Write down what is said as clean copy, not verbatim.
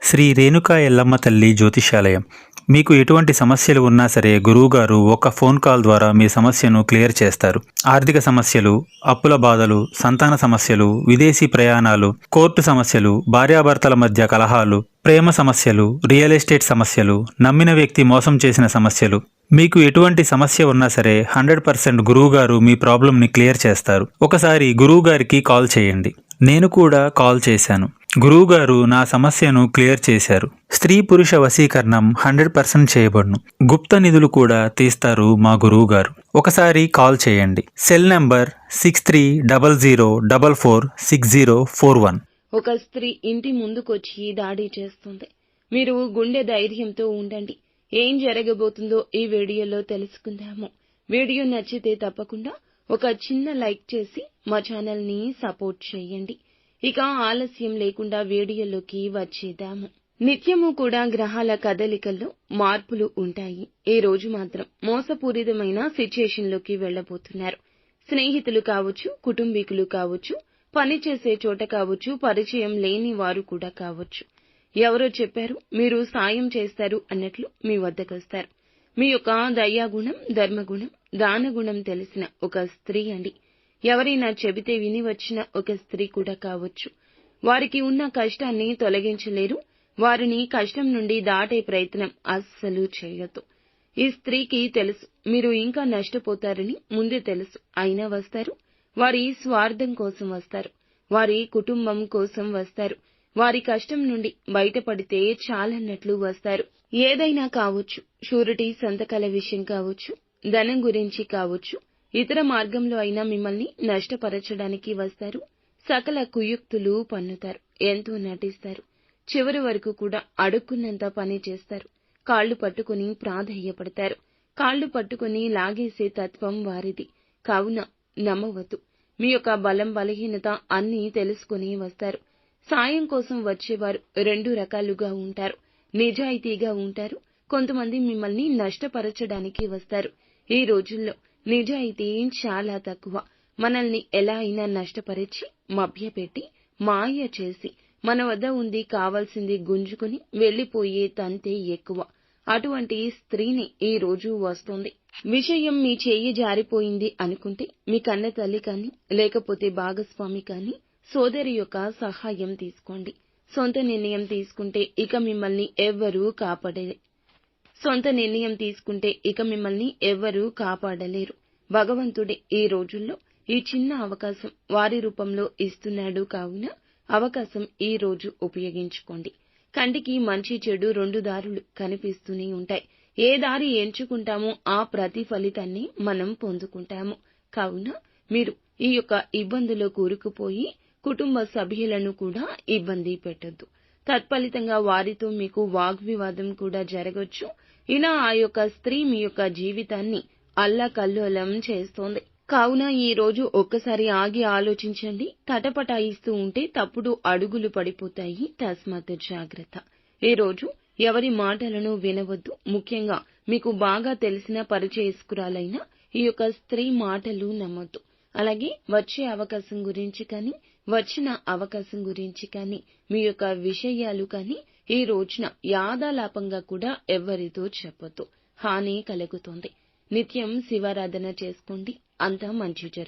శ్రీ రేణుకా ఎల్లమ్మ తల్లి జ్యోతిష్యాలయం. మీకు ఎటువంటి సమస్యలు ఉన్నా సరే గురువుగారు ఒక ఫోన్ కాల్ ద్వారా మీ సమస్యను క్లియర్ చేస్తారు. ఆర్థిక సమస్యలు, అప్పుల బాధలు, సంతాన సమస్యలు, విదేశీ ప్రయాణాలు, కోర్టు సమస్యలు, భార్యాభర్తల మధ్య కలహాలు, ప్రేమ సమస్యలు, రియల్ ఎస్టేట్ సమస్యలు, నమ్మిన వ్యక్తి మోసం చేసిన సమస్యలు, మీకు ఎటువంటి సమస్య ఉన్నా సరే 100% గురువుగారు మీ ప్రాబ్లంని క్లియర్ చేస్తారు. ఒకసారి గురువుగారికి కాల్ చేయండి. నేను కూడా కాల్ చేశాను. గురువుగారు నా సమస్యను క్లియర్ చేశారు. స్త్రీ పురుష వశీకరణం 100% చేయబడును. గుప్త నిధులు కూడా తీస్తారు మా గురువుగారు. ఒకసారి కాల్ చేయండి. Cell number 6300446041. ఒక స్త్రీ ఇంటి ముందుకొచ్చి దాడి చేస్తుంది. మీరు గుండె ధైర్యంతో ఉండండి. ఏం జరగబోతుందో ఈ వీడియోలో తెలుసుకుందాము. వీడియో నచ్చితే తప్పకుండా ఒక చిన్న లైక్ చేసి మా ఛానల్ ని సపోర్ట్ చేయండి. ఇక ఆలస్యం లేకుండా వీడియోలోకి వచ్చేద్దాము. నిత్యము కూడా గ్రహాల కదలికల్లో మార్పులు ఉంటాయి. ఈ రోజు మాత్రం మోసపూరితమైన సిచ్యుయేషన్ లోకి వెళ్లబోతున్నారు. స్నేహితులు కావచ్చు, కుటుంబీకులు కావచ్చు, పనిచేసే చోట కావచ్చు, పరిచయం లేని వారు కూడా కావచ్చు. ఎవరో చెప్పారు మీరు సాయం చేస్తారు అన్నట్లు మీ వద్దకొస్తారు. మీ యొక్క దయాగుణం, ధర్మగుణం, దానగుణం తెలిసిన ఒక స్త్రీ అండి. ఎవరైనా చెబితే విని వచ్చిన ఒక స్త్రీ కూడా కావచ్చు. వారికి ఉన్న కష్టాన్ని తొలగించలేరు. వారిని కష్టం నుండి దాటే ప్రయత్నం అస్సలు చేయొద్దు. ఈ స్త్రీకి తెలుసు మీరు ఇంకా నష్టపోతారని ముందే తెలుసు. అయినా వస్తారు. వారి స్వార్థం కోసం వస్తారు. వారి కుటుంబం కోసం వస్తారు. వారి కష్టం నుండి బయటపడితే చాలన్నట్లు వస్తారు. ఏదైనా కావచ్చు, షూరిటీ సంతకాల విషయం కావచ్చు, ధనం గురించి కావచ్చు, ఇతర మార్గంలో అయినా మిమ్మల్ని నష్టపరచడానికి వస్తారు. సకల కుయుక్తులు పన్నుతారు. ఎంతో నటిస్తారు. చివరి వరకు కూడా అడుక్కున్నంత పని చేస్తారు. కాళ్లు పట్టుకుని ప్రాధేయపడతారు. కాళ్లు పట్టుకుని లాగేసే తత్వం వారిది. కావున నమ్మవద్దు. మీ యొక్క బలం, బలహీనత అన్నీ తెలుసుకుని వస్తారు. సాయం కోసం వచ్చేవారు రెండు రకాలుగా ఉంటారు. నిజాయితీగా ఉంటారు. కొంతమంది మిమ్మల్ని నష్టపరచడానికి వస్తారు. ఈ రోజుల్లో నిజాయితీ చాలా తక్కువ. మనల్ని ఎలా అయినా నష్టపరిచి, మభ్యపెట్టి, మాయ చేసి, మన వద్ద ఉంది కావాల్సింది గుంజుకుని వెళ్లిపోయే తంతే ఎక్కువ. అటువంటి స్త్రీని ఈ రోజు వస్తుంది. విషయం మీ చెయ్యి జారిపోయింది అనుకుంటే మీ కన్న తల్లి కానీ, లేకపోతే భాగస్వామి కానీ, సోదరి యొక్క సహాయం తీసుకోండి. సొంత నిర్ణయం తీసుకుంటే ఇక మిమ్మల్ని ఎవ్వరూ కాపాడలేరు. భగవంతుడే ఈ రోజుల్లో ఈ చిన్న అవకాశం వారి రూపంలో ఇస్తున్నాడు. కావున అవకాశం ఈ రోజు ఉపయోగించుకోండి. కంటికి మంచి చెడు రెండు దారులు కనిపిస్తూనే ఉంటాయి. ఏ దారి ఎంచుకుంటామో ఆ ప్రతిఫలితాన్ని మనం పొందుకుంటాము. కావున మీరు ఈ యొక్క ఇబ్బందులో కూరుకుపోయి కుటుంబ సభ్యులను కూడా ఇబ్బంది పెట్టొద్దు. తత్ఫలితంగా వారితో మీకు వాగ్వివాదం కూడా జరగొచ్చు. ఇలా ఆ యొక్క స్త్రీ మీ యొక్క జీవితాన్ని అల్లకల్లోలం చేస్తోంది. కావున ఈ రోజు ఒక్కసారి ఆగి ఆలోచించండి. తటపటాయిస్తూ ఉంటే తప్పుడు అడుగులు పడిపోతాయి. తస్మాత్ జాగ్రత్త. ఈ రోజు ఎవరి మాటలను వినవద్దు. ముఖ్యంగా మీకు బాగా తెలిసిన పరిచయస్కురాలైన ఈ యొక్క స్త్రీ మాటలు నమ్మొద్దు. అలాగే వచ్చే అవకాశం గురించి కానీ, వచ్చిన అవకాశం గురించి కానీ, మీ యొక్క విషయాలు కానీ ఈ రోజున యాదాలాపంగా కూడా ఎవ్వరితో చెప్పొద్దు. హాని కలుగుతోంది. నిత్యం శివారాధన చేసుకోండి. అంతా మంచి జరుగుతుంది.